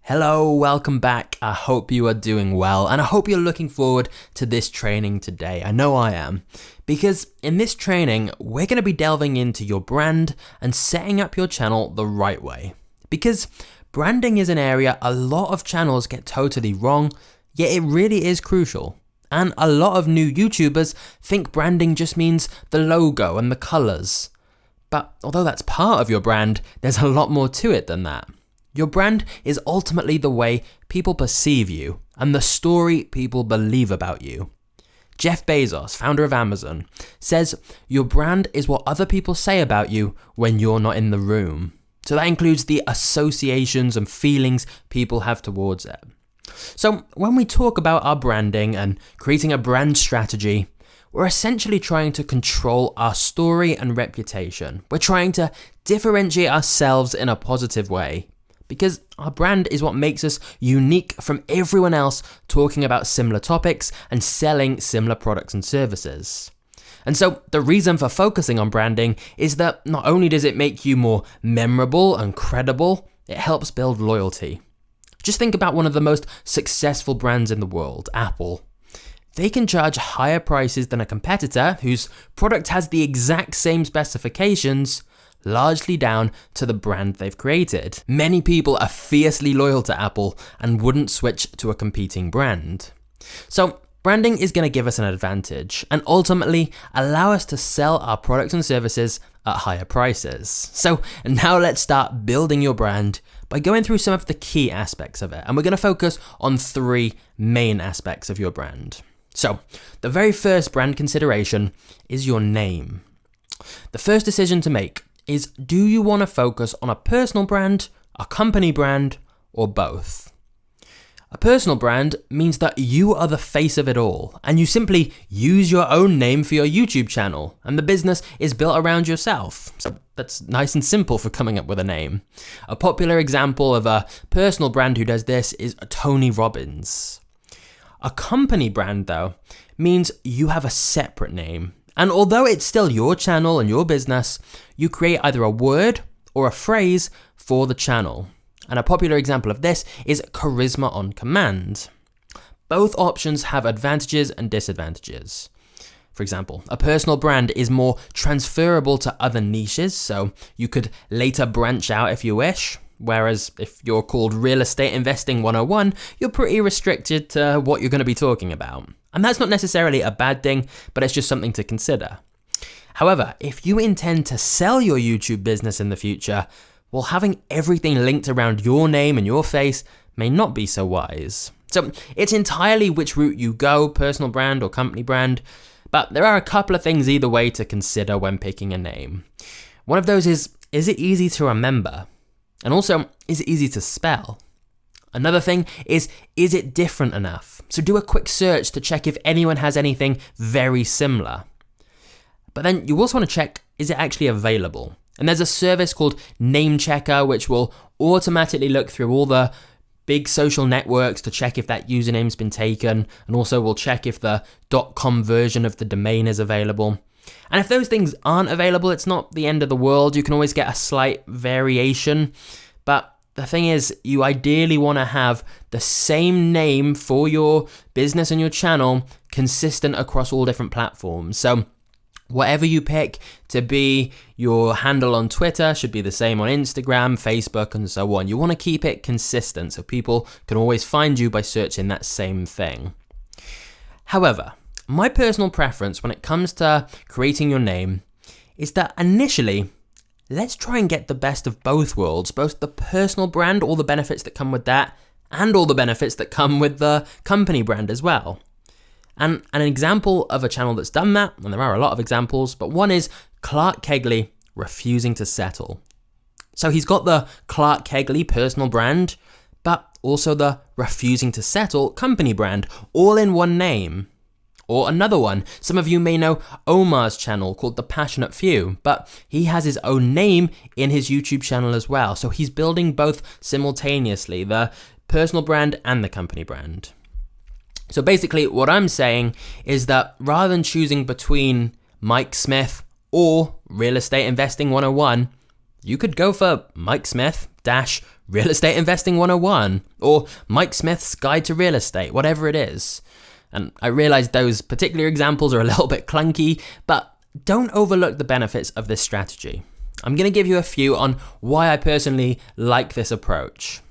Hello, welcome back. I hope you are doing well and I hope you're looking forward to this training today. I know I am. Because in this training, we're going to be delving into your brand and setting up your channel the right way. Because branding is an area a lot of channels get totally wrong, yet it really is crucial. And a lot of new YouTubers think branding just means the logo and the colors. But although that's part of your brand, there's a lot more to it than that. Your brand is ultimately the way people perceive you and the story people believe about you. Jeff Bezos, founder of Amazon, says your brand is what other people say about you when you're not in the room. So that includes the associations and feelings people have towards it. So when we talk about our branding and creating a brand strategy, we're essentially trying to control our story and reputation. We're trying to differentiate ourselves in a positive way. Because our brand is what makes us unique from everyone else talking about similar topics and selling similar products and services. And so the reason for focusing on branding is that not only does it make you more memorable and credible, it helps build loyalty. Just think about one of the most successful brands in the world, Apple. They can charge higher prices than a competitor whose product has the exact same specifications, largely down to the brand they've created. Many people are fiercely loyal to Apple and wouldn't switch to a competing brand. So branding is going to give us an advantage and ultimately allow us to sell our products and services at higher prices. So now let's start building your brand by going through some of the key aspects of it. And we're going to focus on three main aspects of your brand. So the very first brand consideration is your name. The first decision to make is, do you want to focus on a personal brand, a company brand, or both? A personal brand means that you are the face of it all, and you simply use your own name for your YouTube channel, and the business is built around yourself. So that's nice and simple for coming up with a name. A popular example of a personal brand who does this is Tony Robbins. A company brand, though, means you have a separate name. And although it's still your channel and your business, you create either a word or a phrase for the channel. And a popular example of this is Charisma on Command. Both options have advantages and disadvantages. For example, a personal brand is more transferable to other niches, so you could later branch out if you wish. Whereas if you're called Real Estate Investing 101, you're pretty restricted to what you're going to be talking about. And that's not necessarily a bad thing, but it's just something to consider. However, if you intend to sell your YouTube business in the future, well, having everything linked around your name and your face may not be so wise. So it's entirely which route you go, personal brand or company brand, but there are a couple of things either way to consider when picking a name. One of those is it easy to remember? And also, is it easy to spell? Another thing is it different enough? So do a quick search to check if anyone has anything very similar. But then you also want to check, is it actually available? And there's a service called Name Checker, which will automatically look through all the big social networks to check if that username's been taken, and also will check if the .com version of the domain is available. And if those things aren't available, it's not the end of the world. You can always get a slight variation. But the thing is, you ideally want to have the same name for your business and your channel consistent across all different platforms. So whatever you pick to be your handle on Twitter should be the same on Instagram, Facebook, and so on. You want to keep it consistent so people can always find you by searching that same thing. However, my personal preference when it comes to creating your name is that initially, let's try and get the best of both worlds, both the personal brand, all the benefits that come with that, and all the benefits that come with the company brand as well. And an example of a channel that's done that, and there are a lot of examples, but one is Clark Kegley refusing to settle. So he's got the Clark Kegley personal brand, but also the refusing to settle company brand, all in one name. Or another one, some of you may know Omar's channel called The Passionate Few, but he has his own name in his YouTube channel as well. So he's building both simultaneously, the personal brand and the company brand. So basically what I'm saying is that rather than choosing between Mike Smith or Real Estate Investing 101, You could go for Mike Smith - Real Estate Investing 101 or Mike Smith's Guide to Real Estate, whatever it is. And I realize those particular examples are a little bit clunky, but don't overlook the benefits of this strategy. I'm going to give you a few on why I personally like this approach.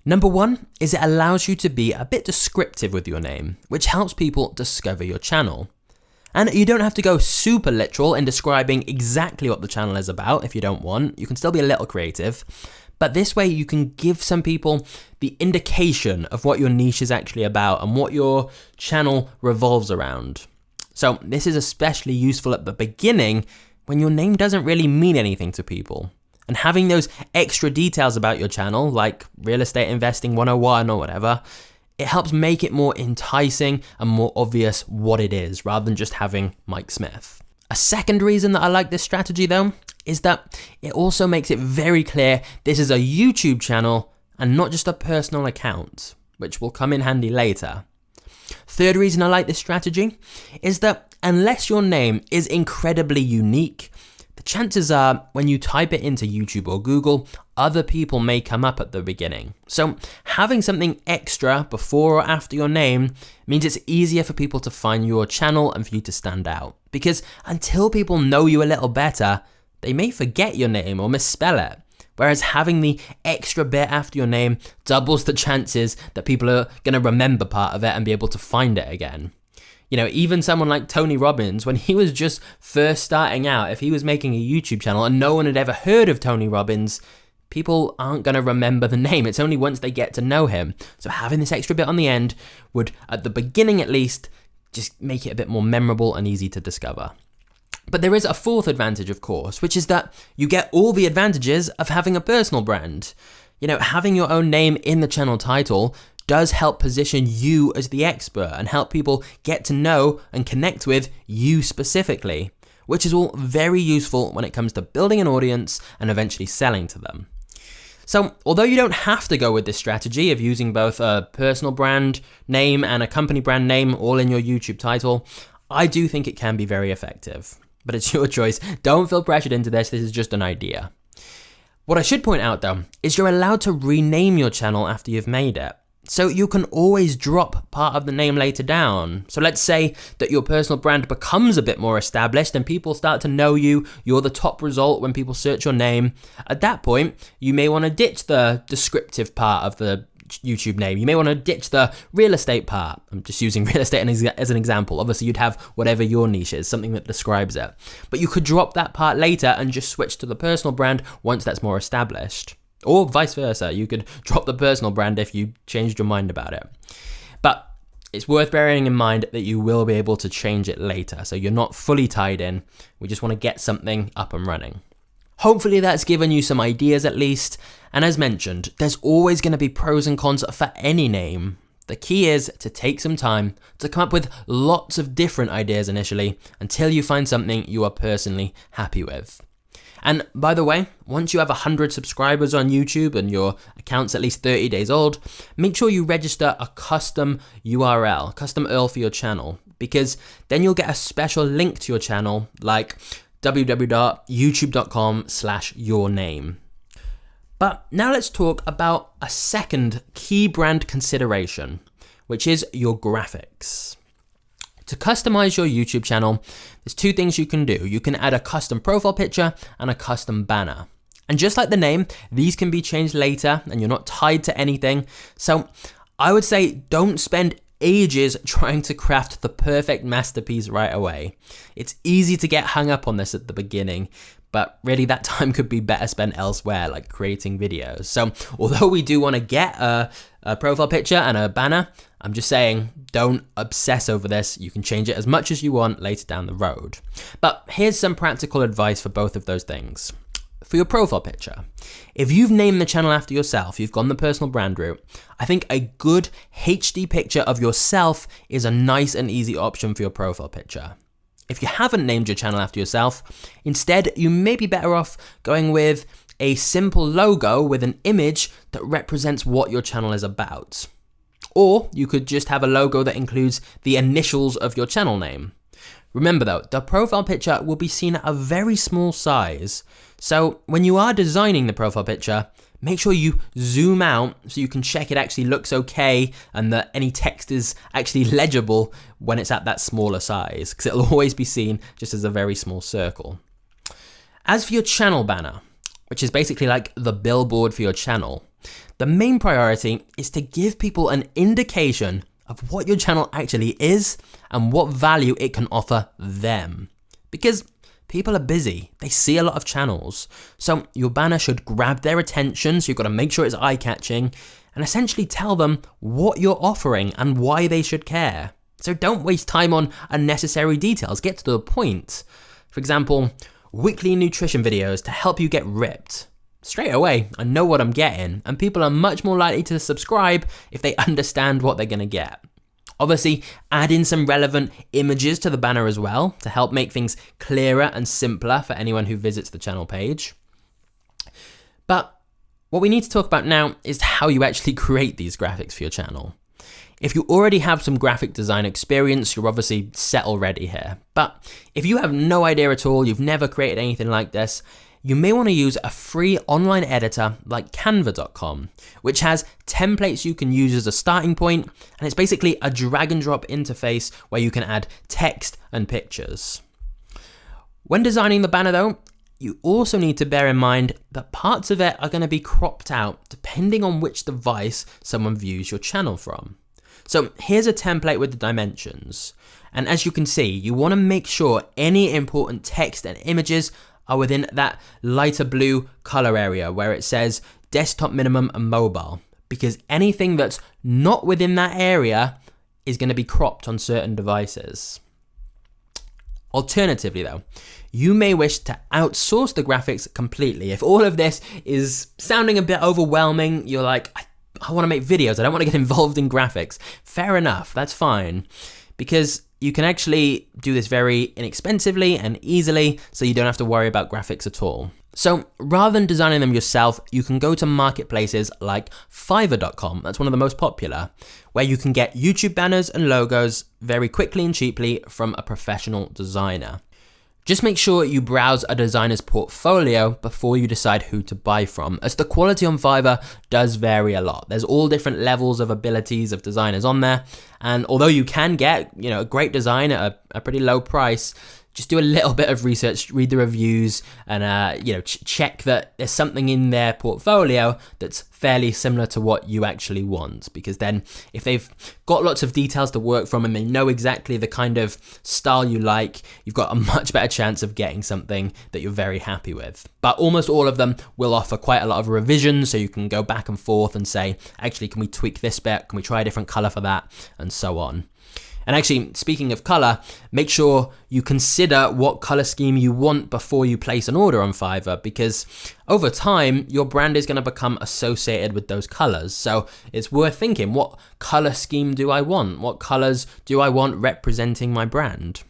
Number one is it allows you to be a bit descriptive with your name, which helps people discover your channel. And you don't have to go super literal in describing exactly what the channel is about if you don't want. You can still be a little creative. But this way you can give some people the indication of what your niche is actually about and what your channel revolves around. So this is especially useful at the beginning when your name doesn't really mean anything to people. And having those extra details about your channel, like Real Estate Investing 101 or whatever, it helps make it more enticing and more obvious what it is, rather than just having Mike Smith. A second reason that I like this strategy though, is that it also makes it very clear this is a YouTube channel and not just a personal account, which will come in handy later. Third reason I like this strategy is that unless your name is incredibly unique, the chances are when you type it into YouTube or Google, other people may come up at the beginning. So having something extra before or after your name means it's easier for people to find your channel and for you to stand out. Because until people know you a little better, they may forget your name or misspell it. Whereas having the extra bit after your name doubles the chances that people are going to remember part of it and be able to find it again. You know, even someone like Tony Robbins, when he was just first starting out, if he was making a YouTube channel and no one had ever heard of Tony Robbins, people aren't going to remember the name. It's only once they get to know him. So having this extra bit on the end would, at the beginning at least, just make it a bit more memorable and easy to discover. But there is a fourth advantage, of course, which is that you get all the advantages of having a personal brand. You know, having your own name in the channel title does help position you as the expert and help people get to know and connect with you specifically, which is all very useful when it comes to building an audience and eventually selling to them. So, although you don't have to go with this strategy of using both a personal brand name and a company brand name all in your YouTube title, I do think it can be very effective. But it's your choice. Don't feel pressured into this. This is just an idea. What I should point out though, is you're allowed to rename your channel after you've made it. So you can always drop part of the name later down. So let's say that your personal brand becomes a bit more established and people start to know you, you're the top result when people search your name. At that point, you may want to ditch the descriptive part of the YouTube name. You may want to ditch the real estate part. I'm just using real estate as an example. Obviously, you'd have whatever your niche is, something that describes it. But you could drop that part later and just switch to the personal brand once that's more established. Or vice versa, you could drop the personal brand if you changed your mind about it. But it's worth bearing in mind that you will be able to change it later, so you're not fully tied in. We just want to get something up and running. Hopefully that's given you some ideas at least, and as mentioned, there's always going to be pros and cons for any name. The key is to take some time to come up with lots of different ideas initially until you find something you are personally happy with. And by the way, once you have 100 subscribers on YouTube and your account's at least 30 days old, make sure you register a custom URL, custom URL for your channel, because then you'll get a special link to your channel like www.youtube.com/yourname. But now let's talk about a second key brand consideration, which is your graphics. To customize your YouTube channel, there's two things you can do. You can add a custom profile picture and a custom banner. And just like the name, these can be changed later and you're not tied to anything. So I would say don't spend ages trying to craft the perfect masterpiece right away. It's easy to get hung up on this at the beginning, but really that time could be better spent elsewhere, like creating videos. So although we do want to get a profile picture and a banner, I'm just saying don't obsess over this. You can change it as much as you want later down the road. But here's some practical advice for both of those things. For your profile picture, if you've named the channel after yourself, you've gone the personal brand route, I think a good HD picture of yourself is a nice and easy option for your profile picture. If you haven't named your channel after yourself, instead you may be better off going with a simple logo with an image that represents what your channel is about. Or you could just have a logo that includes the initials of your channel name. Remember though, the profile picture will be seen at a very small size. So when you are designing the profile picture, make sure you zoom out so you can check it actually looks okay and that any text is actually legible when it's at that smaller size, because it'll always be seen just as a very small circle. As for your channel banner, which is basically like the billboard for your channel, the main priority is to give people an indication of what your channel actually is and what value it can offer them. Because people are busy, they see a lot of channels, so your banner should grab their attention, so you've got to make sure it's eye-catching and essentially tell them what you're offering and why they should care. So don't waste time on unnecessary details, get to the point. For example, weekly nutrition videos to help you get ripped. Straight away, I know what I'm getting, and people are much more likely to subscribe if they understand what they're gonna get. Obviously, add in some relevant images to the banner as well to help make things clearer and simpler for anyone who visits the channel page. But what we need to talk about now is how you actually create these graphics for your channel. If you already have some graphic design experience, you're obviously set already here. But if you have no idea at all, you've never created anything like this, you may want to use a free online editor like canva.com, which has templates you can use as a starting point, and it's basically a drag and drop interface where you can add text and pictures. When designing the banner though, you also need to bear in mind that parts of it are going to be cropped out depending on which device someone views your channel from. So here's a template with the dimensions, and as you can see, you want to make sure any important text and images are within that lighter blue color area where it says desktop minimum and mobile, because anything that's not within that area is going to be cropped on certain devices. Alternatively though, you may wish to outsource the graphics completely. If all of this is sounding a bit overwhelming, you're like, I want to make videos, I don't want to get involved in graphics. Fair enough, that's fine, because you can actually do this very inexpensively and easily, so you don't have to worry about graphics at all. So rather than designing them yourself, you can go to marketplaces like Fiverr.com, that's one of the most popular, where you can get YouTube banners and logos very quickly and cheaply from a professional designer. Just make sure you browse a designer's portfolio before you decide who to buy from, as the quality on Fiverr does vary a lot. There's all different levels of abilities of designers on there, and although you can get, a great design at a pretty low price, just do a little bit of research, read the reviews, and check that there's something in their portfolio that's fairly similar to what you actually want. Because then, if they've got lots of details to work from and they know exactly the kind of style you like, you've got a much better chance of getting something that you're very happy with. But almost all of them will offer quite a lot of revisions, so you can go back and forth and say, actually, can we tweak this bit? Can we try a different color for that? And so on. And actually, speaking of color, make sure you consider what color scheme you want before you place an order on Fiverr, because over time, your brand is going to become associated with those colors. So it's worth thinking, what color scheme do I want? What colors do I want representing my brand?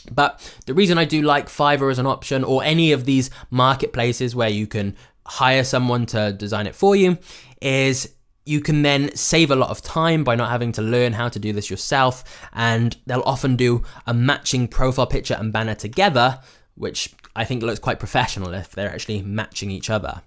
But the reason I do like Fiverr as an option, or any of these marketplaces where you can hire someone to design it for you, is you can then save a lot of time by not having to learn how to do this yourself, and they'll often do a matching profile picture and banner together, which I think looks quite professional if they're actually matching each other.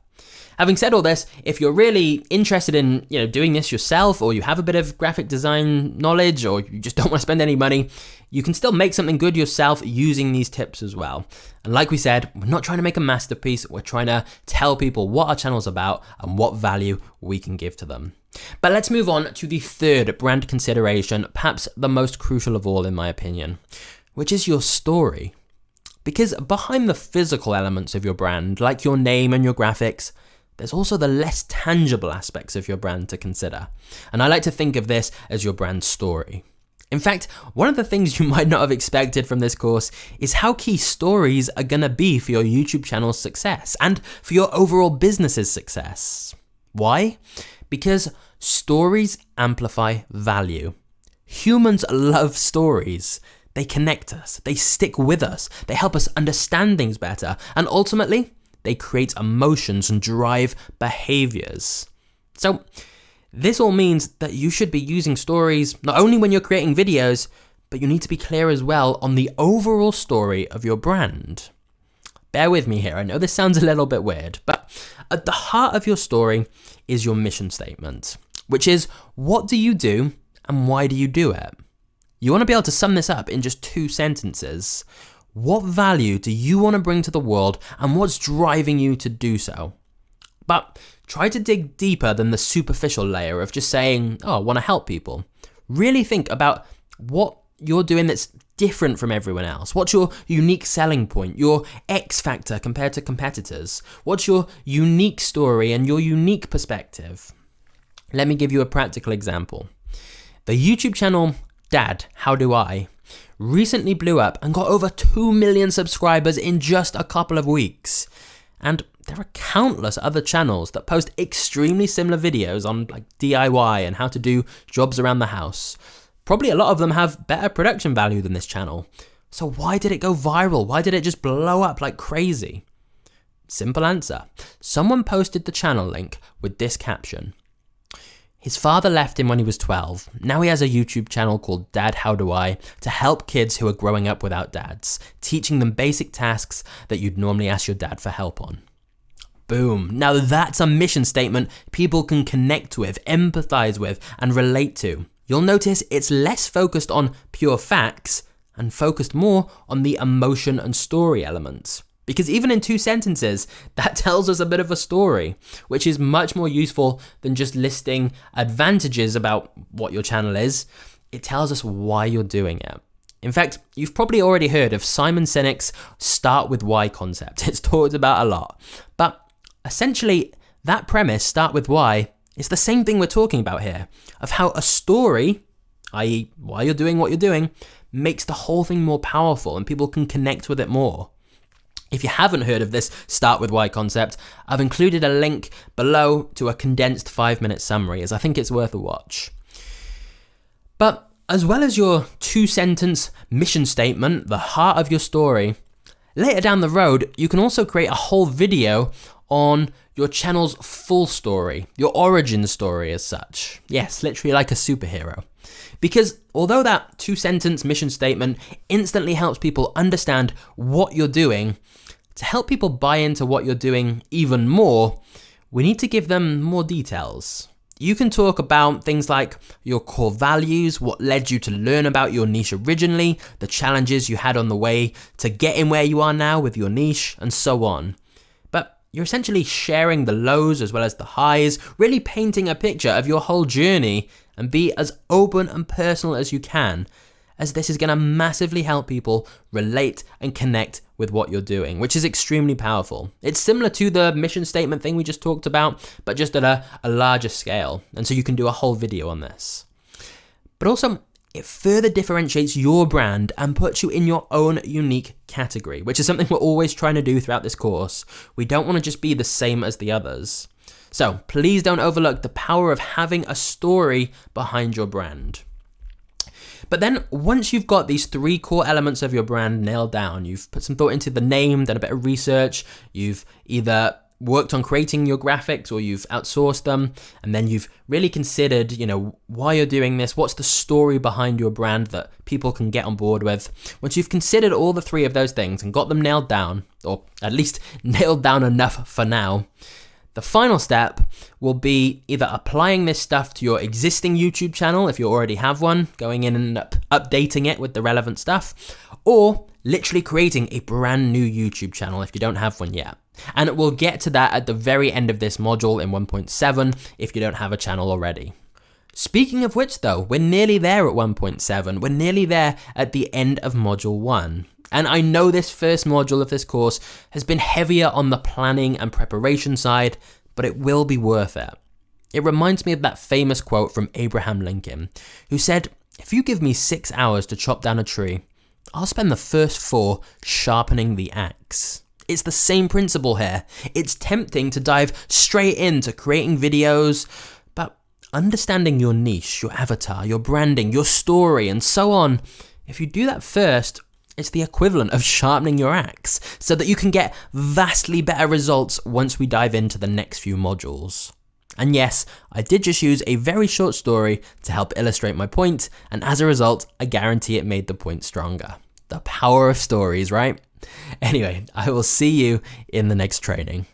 Having said all this, if you're really interested in doing this yourself, or you have a bit of graphic design knowledge, or you just don't want to spend any money, you can still make something good yourself using these tips as well. And like we said, we're not trying to make a masterpiece, we're trying to tell people what our channel's about and what value we can give to them. But let's move on to the third brand consideration, perhaps the most crucial of all in my opinion, which is your story. Because behind the physical elements of your brand, like your name and your graphics, there's also the less tangible aspects of your brand to consider. And I like to think of this as your brand story. In fact, one of the things you might not have expected from this course is how key stories are going to be for your YouTube channel's success and for your overall business's success. Why? Because stories amplify value. Humans love stories. They connect us, they stick with us, they help us understand things better, and ultimately, they create emotions and drive behaviors. So, this all means that you should be using stories not only when you're creating videos, but you need to be clear as well on the overall story of your brand. Bear with me here, I know this sounds a little bit weird, but at the heart of your story is your mission statement, which is what do you do and why do you do it? You want to be able to sum this up in just 2 sentences. What value do you want to bring to the world and what's driving you to do so? But try to dig deeper than the superficial layer of just saying, oh, I want to help people. Really think about what you're doing that's different from everyone else. What's your unique selling point, your X factor compared to competitors? What's your unique story and your unique perspective? Let me give you a practical example. The YouTube channel Dad, How Do I? Recently blew up and got over 2 million subscribers in just a couple of weeks. And there are countless other channels that post extremely similar videos on like DIY and how to do jobs around the house. Probably a lot of them have better production value than this channel. So why did it go viral? Why did it just blow up like crazy? Simple answer. Someone posted the channel link with this caption. His father left him when he was 12. Now he has a YouTube channel called Dad, How Do I? To help kids who are growing up without dads, teaching them basic tasks that you'd normally ask your dad for help on. Boom. Now that's a mission statement people can connect with, empathize with, and relate to. You'll notice it's less focused on pure facts and focused more on the emotion and story elements. Because even in 2 sentences, that tells us a bit of a story, which is much more useful than just listing advantages about what your channel is. It tells us why you're doing it. In fact, you've probably already heard of Simon Sinek's Start With Why concept. It's talked about a lot. But essentially, that premise, Start With Why, is the same thing we're talking about here, of how a story, i.e. why you're doing what you're doing, makes the whole thing more powerful and people can connect with it more. If you haven't heard of this Start With Why concept, I've included a link below to a condensed 5-minute summary, as I think it's worth a watch. But as well as your 2-sentence mission statement, the heart of your story, later down the road, you can also create a whole video on your channel's full story, your origin story as such. Yes, literally like a superhero. Because although that 2-sentence mission statement instantly helps people understand what you're doing, to help people buy into what you're doing even more, we need to give them more details. You can talk about things like your core values, what led you to learn about your niche originally, the challenges you had on the way to getting where you are now with your niche, and so on. But you're essentially sharing the lows as well as the highs, really painting a picture of your whole journey, and be as open and personal as you can, as this is going to massively help people relate and connect with what you're doing, which is extremely powerful. It's similar to the mission statement thing we just talked about, but just at a larger scale, and so you can do a whole video on this. But also, it further differentiates your brand and puts you in your own unique category, which is something we're always trying to do throughout this course. We don't want to just be the same as the others. So please don't overlook the power of having a story behind your brand. But then once you've got these 3 core elements of your brand nailed down, you've put some thought into the name, done a bit of research, you've either worked on creating your graphics or you've outsourced them, and then you've really considered, why you're doing this, what's the story behind your brand that people can get on board with. Once you've considered all the 3 of those things and got them nailed down, or at least nailed down enough for now, the final step will be either applying this stuff to your existing YouTube channel if you already have one, going in and updating it with the relevant stuff, or literally creating a brand new YouTube channel if you don't have one yet. And we'll get to that at the very end of this module in 1.7 if you don't have a channel already. Speaking of which though, we're nearly there at 1.7. We're nearly there at the end of module 1. And I know this first module of this course has been heavier on the planning and preparation side, but it will be worth it. It reminds me of that famous quote from Abraham Lincoln, who said, "If you give me 6 hours to chop down a tree, I'll spend the first 4 sharpening the axe." It's the same principle here. It's tempting to dive straight into creating videos, but understanding your niche, your avatar, your branding, your story, and so on, if you do that first, it's the equivalent of sharpening your axe so that you can get vastly better results once we dive into the next few modules. And yes, I did just use a very short story to help illustrate my point, and as a result, I guarantee it made the point stronger. The power of stories, right? Anyway, I will see you in the next training.